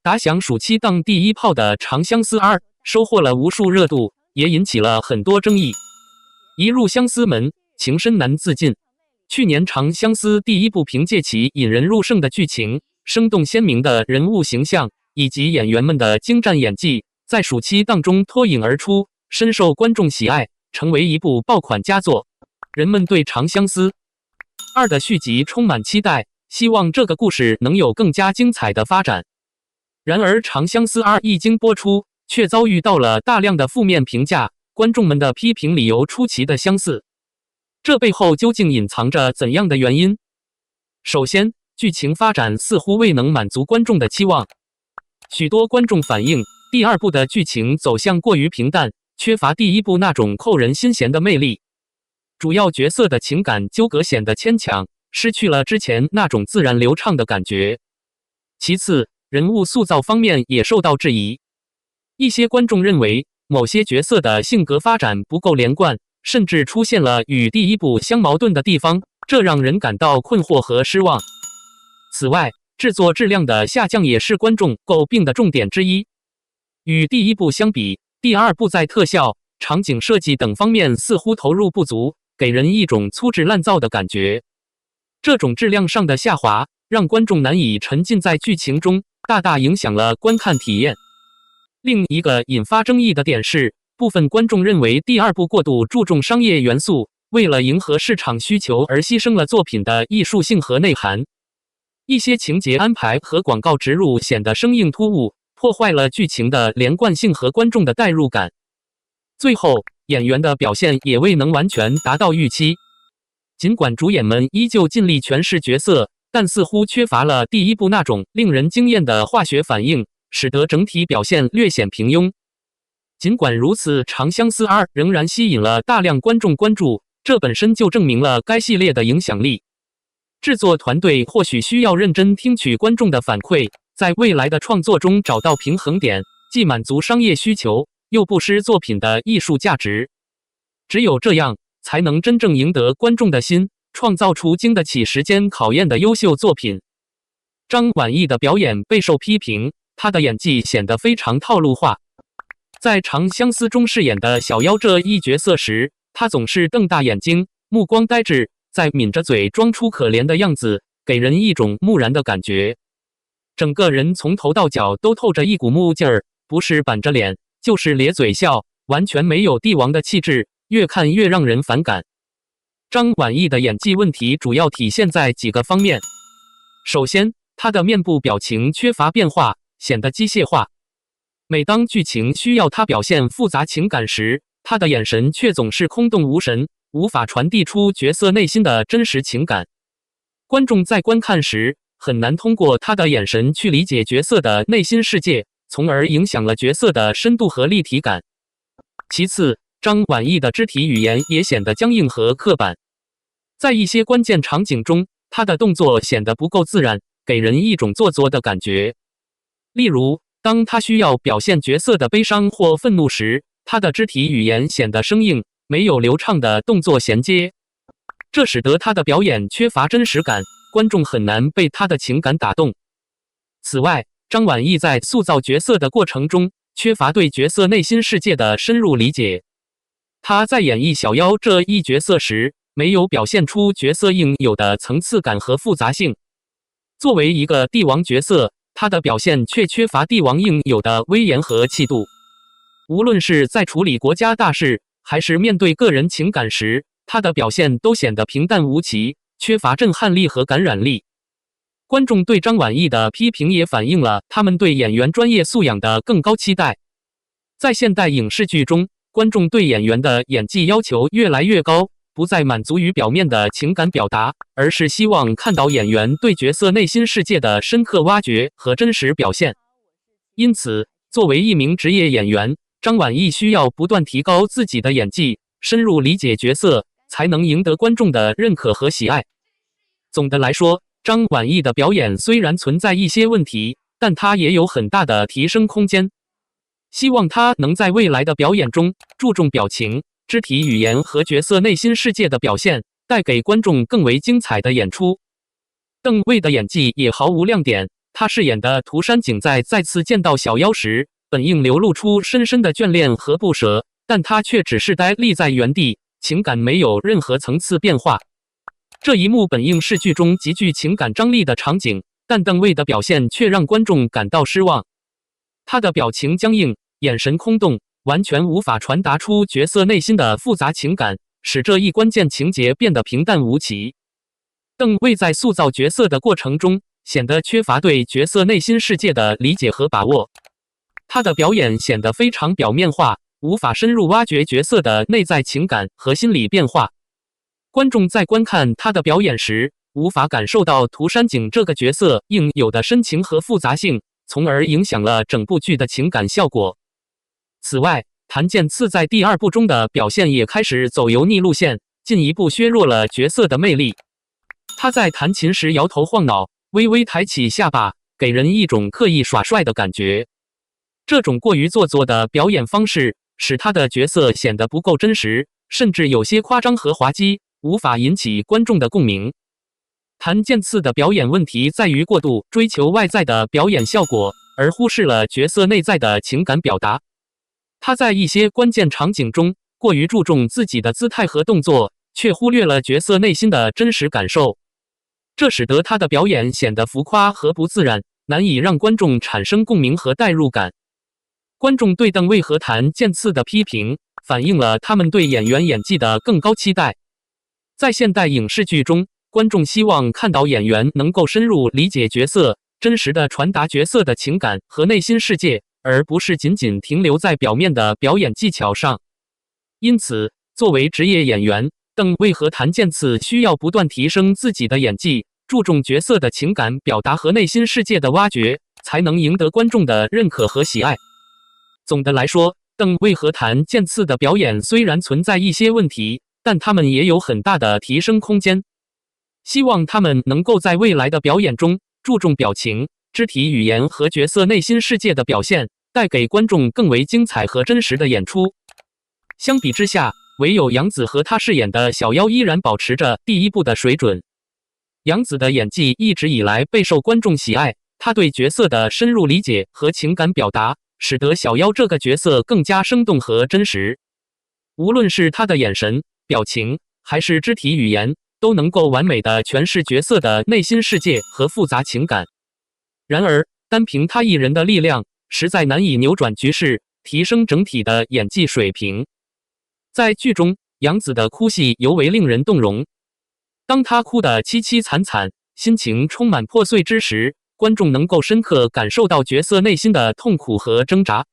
打响暑期档第一炮的《长相思2》收获了无数热度，也引起了很多争议。一入相思门，情深难自禁。去年《长相思》第一部凭借其引人入胜的剧情、生动鲜明的人物形象以及演员们的精湛演技，在暑期档中脱颖而出，深受观众喜爱，成为一部爆款佳作。人们对《长相思2》的续集充满期待，希望这个故事能有更加精彩的发展。然而，《长相思2》一经播出，却遭遇到了大量的负面评价，观众们的批评理由出奇的相似。这背后究竟隐藏着怎样的原因？首先，剧情发展似乎未能满足观众的期望。许多观众反映，第二部的剧情走向过于平淡，缺乏第一部那种扣人心弦的魅力。主要角色的情感纠葛显得牵强，失去了之前那种自然流畅的感觉。其次，人物塑造方面也受到质疑。一些观众认为，某些角色的性格发展不够连贯，甚至出现了与第一部相矛盾的地方，这让人感到困惑和失望。此外，制作质量的下降也是观众诟病的重点之一。与第一部相比，第二部在特效、场景设计等方面似乎投入不足，给人一种粗制滥造的感觉。这种质量上的下滑，让观众难以沉浸在剧情中，大大影响了观看体验。另一个引发争议的点是，部分观众认为第二部过度注重商业元素，为了迎合市场需求而牺牲了作品的艺术性和内涵。一些情节安排和广告植入显得生硬突兀，破坏了剧情的连贯性和观众的代入感。最后，演员的表现也未能完全达到预期。尽管主演们依旧尽力诠释角色，但似乎缺乏了第一部那种令人惊艳的化学反应，使得整体表现略显平庸。尽管如此，《长相思2》仍然吸引了大量观众关注，这本身就证明了该系列的影响力。制作团队或许需要认真听取观众的反馈，在未来的创作中找到平衡点，既满足商业需求，又不失作品的艺术价值。只有这样，才能真正赢得观众的心，创造出经得起时间考验的优秀作品。张晚意的表演备受批评，他的演技显得非常套路化。在《长相思》中饰演的小妖这一角色时，他总是瞪大眼睛，目光呆滞，在抿着嘴装出可怜的样子，给人一种木然的感觉。整个人从头到脚都透着一股木劲儿，不是板着脸，就是咧嘴笑，完全没有帝王的气质，越看越让人反感。张晚意的演技问题主要体现在几个方面。首先，他的面部表情缺乏变化，显得机械化。每当剧情需要他表现复杂情感时，他的眼神却总是空洞无神，无法传递出角色内心的真实情感。观众在观看时，很难通过他的眼神去理解角色的内心世界，从而影响了角色的深度和立体感。其次，张晚意的肢体语言也显得僵硬和刻板。在一些关键场景中，他的动作显得不够自然，给人一种做作的感觉。例如，当他需要表现角色的悲伤或愤怒时，他的肢体语言显得生硬，没有流畅的动作衔接，这使得他的表演缺乏真实感，观众很难被他的情感打动。此外，张晚意在塑造角色的过程中，缺乏对角色内心世界的深入理解。他在演绎小妖这一角色时，没有表现出角色应有的层次感和复杂性。作为一个帝王角色，他的表现却缺乏帝王应有的威严和气度。无论是在处理国家大事，还是面对个人情感时，他的表现都显得平淡无奇，缺乏震撼力和感染力。观众对张晚意的批评也反映了他们对演员专业素养的更高期待。在现代影视剧中，观众对演员的演技要求越来越高，不再满足于表面的情感表达，而是希望看到演员对角色内心世界的深刻挖掘和真实表现。因此，作为一名职业演员，张晚意需要不断提高自己的演技，深入理解角色，才能赢得观众的认可和喜爱。总的来说，张晚意的表演虽然存在一些问题，但他也有很大的提升空间。希望他能在未来的表演中注重表情、肢体语言和角色内心世界的表现，带给观众更为精彩的演出。邓为的演技也毫无亮点，他饰演的涂山璟在再次见到小妖时，本应流露出深深的眷恋和不舍，但他却只是呆立在原地，情感没有任何层次变化。这一幕本应是剧中极具情感张力的场景，但邓卫的表现却让观众感到失望。他的表情僵硬，眼神空洞，完全无法传达出角色内心的复杂情感，使这一关键情节变得平淡无奇。邓卫在塑造角色的过程中，显得缺乏对角色内心世界的理解和把握。他的表演显得非常表面化，无法深入挖掘角色的内在情感和心理变化。观众在观看他的表演时，无法感受到涂山璟这个角色应有的深情和复杂性，从而影响了整部剧的情感效果。此外，谭健次在第2部中的表现也开始走油腻路线，进一步削弱了角色的魅力。他在弹琴时摇头晃脑，微微抬起下巴，给人一种刻意耍帅的感觉。这种过于做作的表演方式，使他的角色显得不够真实，甚至有些夸张和滑稽，无法引起观众的共鸣。谭健次的表演问题在于过度追求外在的表演效果，而忽视了角色内在的情感表达。他在一些关键场景中过于注重自己的姿态和动作，却忽略了角色内心的真实感受。这使得他的表演显得浮夸和不自然，难以让观众产生共鸣和代入感。观众对邓卫和谭健次的批评，反映了他们对演员演技的更高期待。在现代影视剧中，观众希望看到演员能够深入理解角色，真实地传达角色的情感和内心世界，而不是仅仅停留在表面的表演技巧上。因此，作为职业演员，邓卫和谭健次需要不断提升自己的演技，注重角色的情感表达和内心世界的挖掘，才能赢得观众的认可和喜爱。总的来说，邓卫和谭健次的表演虽然存在一些问题，但他们也有很大的提升空间。希望他们能够在未来的表演中注重表情、肢体语言和角色内心世界的表现，带给观众更为精彩和真实的演出。相比之下，唯有杨紫和她饰演的小妖依然保持着第1部的水准。杨紫的演技一直以来备受观众喜爱，她对角色的深入理解和情感表达，使得小妖这个角色更加生动和真实。无论是她的眼神、表情，还是肢体语言，都能够完美地诠释角色的内心世界和复杂情感。然而，单凭她一人的力量，实在难以扭转局势，提升整体的演技水平。在剧中，杨紫的哭戏尤为令人动容。当她哭得凄凄惨惨，心情充满破碎之时，观众能够深刻感受到角色内心的痛苦和挣扎。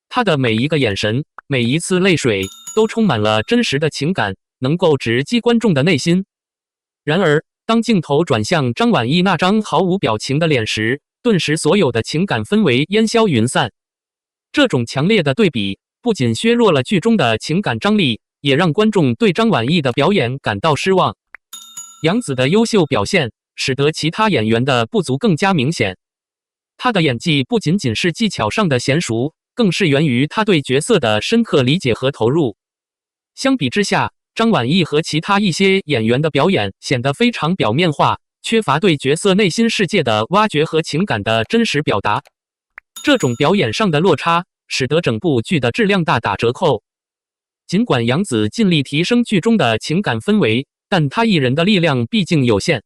她的每一个眼神，每一次泪水，都充满了真实的情感，能够直击观众的内心。然而，当镜头转向张晚意那张毫无表情的脸时，顿时所有的情感氛围烟消云散。这种强烈的对比，不仅削弱了剧中的情感张力，也让观众对张晚意的表演感到失望。杨紫的优秀表现，使得其他演员的不足更加明显。她的演技不仅仅是技巧上的娴熟，更是源于她对角色的深刻理解和投入。相比之下，张晚意和其他一些演员的表演显得非常表面化，缺乏对角色内心世界的挖掘和情感的真实表达。这种表演上的落差，使得整部剧的质量大打折扣。尽管杨紫尽力提升剧中的情感氛围，但她一人的力量毕竟有限。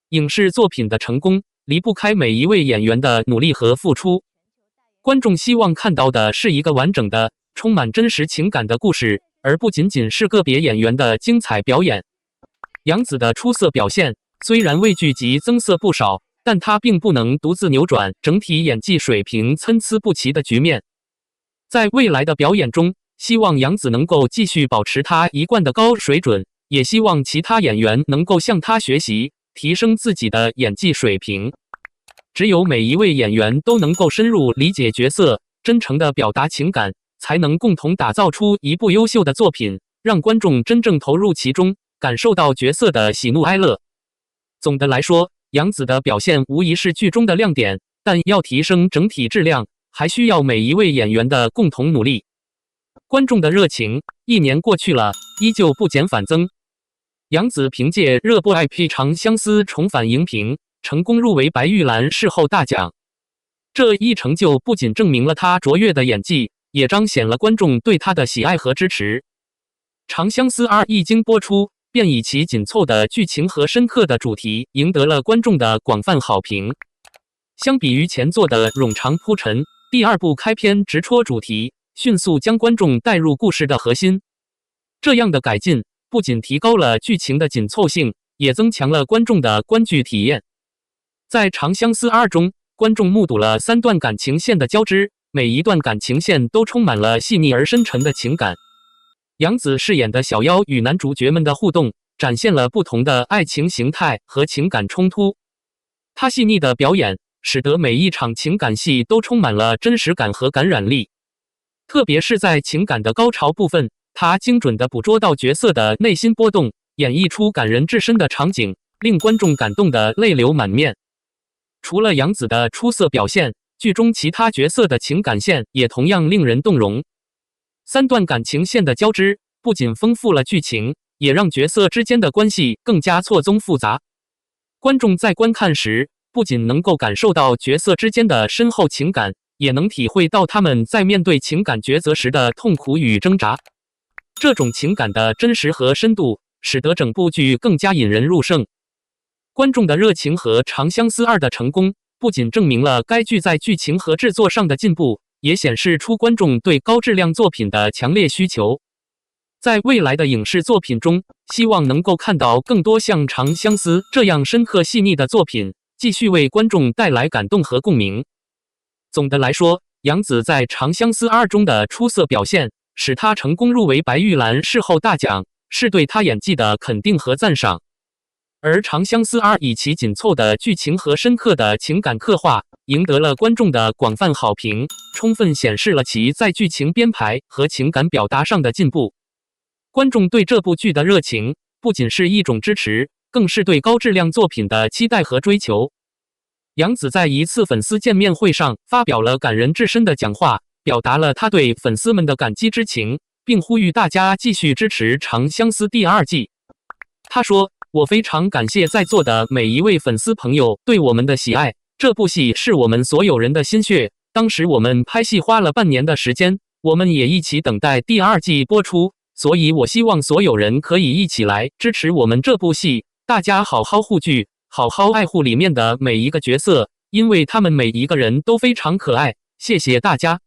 影视作品的成功，离不开每一位演员的努力和付出。观众希望看到的是一个完整的、充满真实情感的故事，而不仅仅是个别演员的精彩表演。杨紫的出色表现，虽然为剧集增色不少，但她并不能独自扭转整体演技水平参差不齐的局面。在未来的表演中，希望杨紫能够继续保持她一贯的高水准，也希望其他演员能够向她学习，提升自己的演技水平。只有每一位演员都能够深入理解角色，真诚地表达情感，才能共同打造出一部优秀的作品，让观众真正投入其中，感受到角色的喜怒哀乐。总的来说，杨紫的表现无疑是剧中的亮点，但要提升整体质量，还需要每一位演员的共同努力。观众的热情1年过去了，依旧不减反增。杨紫凭借热播IP《长相思》重返荧屏，成功入围白玉兰视后大奖。这一成就不仅证明了他卓越的演技，也彰显了观众对他的喜爱和支持。《长相思2》一经播出，便以其紧凑的剧情和深刻的主题赢得了观众的广泛好评。相比于前作的冗长铺陈，第2部开篇直戳主题，迅速将观众带入故事的核心。这样的改进不仅提高了剧情的紧凑性，也增强了观众的观剧体验。在《长相思2》中，观众目睹了3段感情线的交织，每一段感情线都充满了细腻而深沉的情感。杨紫饰演的小妖与男主角们的互动，展现了不同的爱情形态和情感冲突。她细腻的表演，使得每一场情感戏都充满了真实感和感染力。特别是在情感的高潮部分，她精准地捕捉到角色的内心波动，演绎出感人至深的场景，令观众感动得泪流满面。除了杨紫的出色表现，剧中其他角色的情感线也同样令人动容。3段感情线的交织，不仅丰富了剧情，也让角色之间的关系更加错综复杂。观众在观看时，不仅能够感受到角色之间的深厚情感，也能体会到他们在面对情感抉择时的痛苦与挣扎。这种情感的真实和深度，使得整部剧更加引人入胜。观众的热情和《长相思2》的成功，不仅证明了该剧在剧情和制作上的进步，也显示出观众对高质量作品的强烈需求。在未来的影视作品中，希望能够看到更多像《长相思》这样深刻细腻的作品，继续为观众带来感动和共鸣。总的来说，杨紫在《长相思2》中的出色表现，使她成功入围白玉兰视后大奖，是对她演技的肯定和赞赏。而《长相思2》以其紧凑的剧情和深刻的情感刻画，赢得了观众的广泛好评，充分显示了其在剧情编排和情感表达上的进步。观众对这部剧的热情，不仅是一种支持，更是对高质量作品的期待和追求。杨紫在一次粉丝见面会上发表了感人至深的讲话，表达了她对粉丝们的感激之情，并呼吁大家继续支持《长相思》第2季。她说：“我非常感谢在座的每一位粉丝朋友对我们的喜爱，这部戏是我们所有人的心血。当时我们拍戏花了半年的时间，我们也一起等待第2季播出，所以我希望所有人可以一起来支持我们这部戏，大家好好护剧，好好爱护里面的每一个角色，因为他们每一个人都非常可爱，谢谢大家。”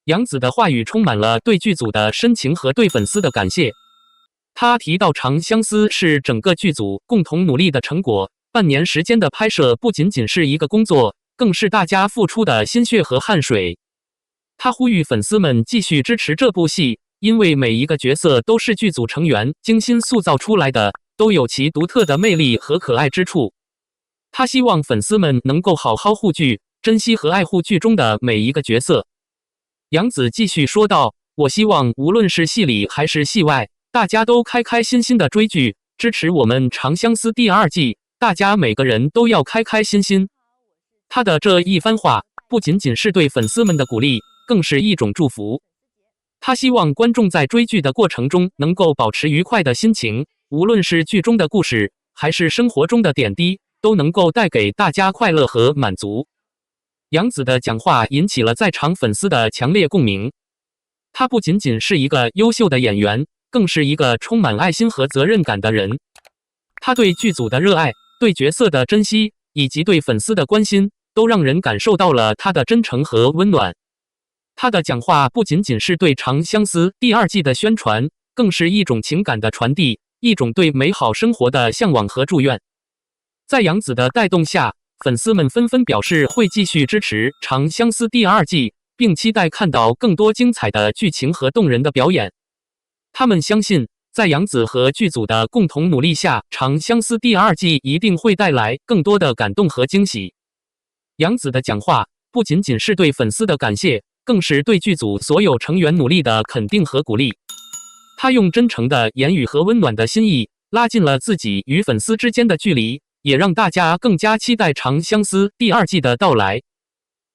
杨紫的话语充满了对剧组的深情和对粉丝的感谢。他提到《长相思》是整个剧组共同努力的成果，半年时间的拍摄不仅仅是一个工作，更是大家付出的心血和汗水。他呼吁粉丝们继续支持这部戏，因为每一个角色都是剧组成员精心塑造出来的，都有其独特的魅力和可爱之处。他希望粉丝们能够好好护剧，珍惜和爱护剧中的每一个角色。杨紫继续说道：“我希望无论是戏里还是戏外，大家都开开心心的追剧，支持我们《长相思》第2季，大家每个人都要开开心心。”他的这一番话不仅仅是对粉丝们的鼓励，更是一种祝福。他希望观众在追剧的过程中能够保持愉快的心情，无论是剧中的故事，还是生活中的点滴，都能够带给大家快乐和满足。杨紫的讲话引起了在场粉丝的强烈共鸣。她不仅仅是一个优秀的演员，更是一个充满爱心和责任感的人。她对剧组的热爱，对角色的珍惜，以及对粉丝的关心，都让人感受到了她的真诚和温暖。她的讲话不仅仅是对《长相思》第2季的宣传，更是一种情感的传递，一种对美好生活的向往和祝愿。在杨紫的带动下，粉丝们纷纷表示会继续支持《长相思》第2季，并期待看到更多精彩的剧情和动人的表演。他们相信，在杨紫和剧组的共同努力下，《长相思》第2季一定会带来更多的感动和惊喜。杨紫的讲话不仅仅是对粉丝的感谢，更是对剧组所有成员努力的肯定和鼓励。他用真诚的言语和温暖的心意，拉近了自己与粉丝之间的距离，也让大家更加期待《长相思》第2季的到来。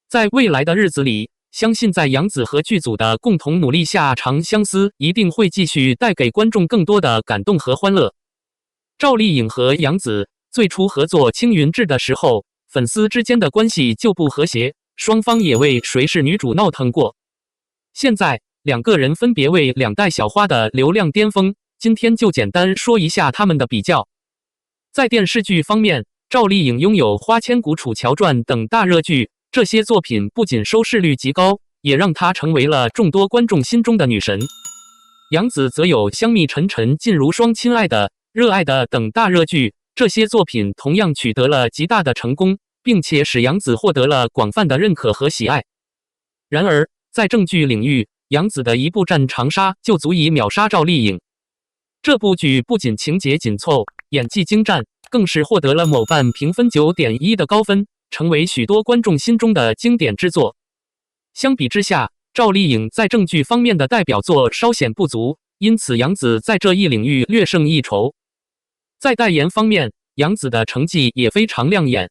在未来的日子里，相信在杨紫和剧组的共同努力下，《长相思》一定会继续带给观众更多的感动和欢乐。赵丽颖和杨紫最初合作《青云志》的时候，粉丝之间的关系就不和谐，双方也为谁是女主闹腾过。现在两个人分别为两代小花的流量巅峰，今天就简单说一下他们的比较。在电视剧方面，赵丽颖拥有《花千骨》《楚乔传》等大热剧，这些作品不仅收视率极高，也让她成为了众多观众心中的女神。杨紫则有《香蜜沉沉烬如霜》《亲爱的》《热爱的》等大热剧，这些作品同样取得了极大的成功，并且使杨紫获得了广泛的认可和喜爱。然而，在正剧领域，杨紫的一部《战长沙》就足以秒杀赵丽颖。这部剧不仅情节紧凑，演技精湛，更是获得了某瓣评分9.1的高分，成为许多观众心中的经典之作。相比之下，赵丽颖在正剧方面的代表作稍显不足，因此杨紫在这一领域略胜一筹。在代言方面，杨紫的成绩也非常亮眼。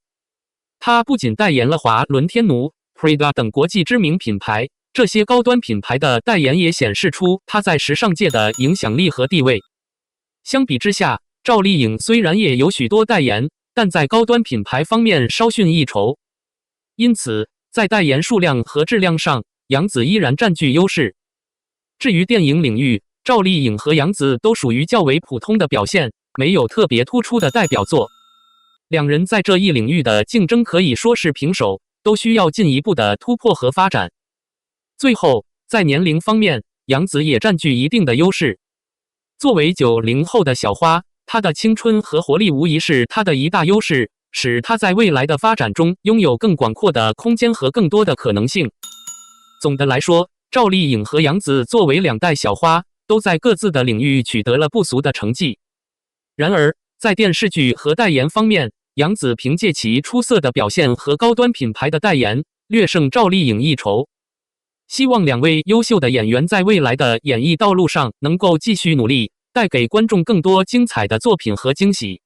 她不仅代言了华伦天奴、Prada 等国际知名品牌，这些高端品牌的代言也显示出她在时尚界的影响力和地位。相比之下，赵丽颖虽然也有许多代言，但在高端品牌方面稍逊一筹。因此，在代言数量和质量上，杨紫依然占据优势。至于电影领域，赵丽颖和杨紫都属于较为普通的表现，没有特别突出的代表作。两人在这一领域的竞争可以说是平手，都需要进一步的突破和发展。最后，在年龄方面，杨紫也占据一定的优势。作为90后的小花，她的青春和活力无疑是她的一大优势，使她在未来的发展中拥有更广阔的空间和更多的可能性。总的来说，赵丽颖和杨紫作为两代小花，都在各自的领域取得了不俗的成绩。然而，在电视剧和代言方面，杨紫凭借其出色的表现和高端品牌的代言，略胜赵丽颖一筹。希望两位优秀的演员在未来的演艺道路上能够继续努力，带给观众更多精彩的作品和惊喜。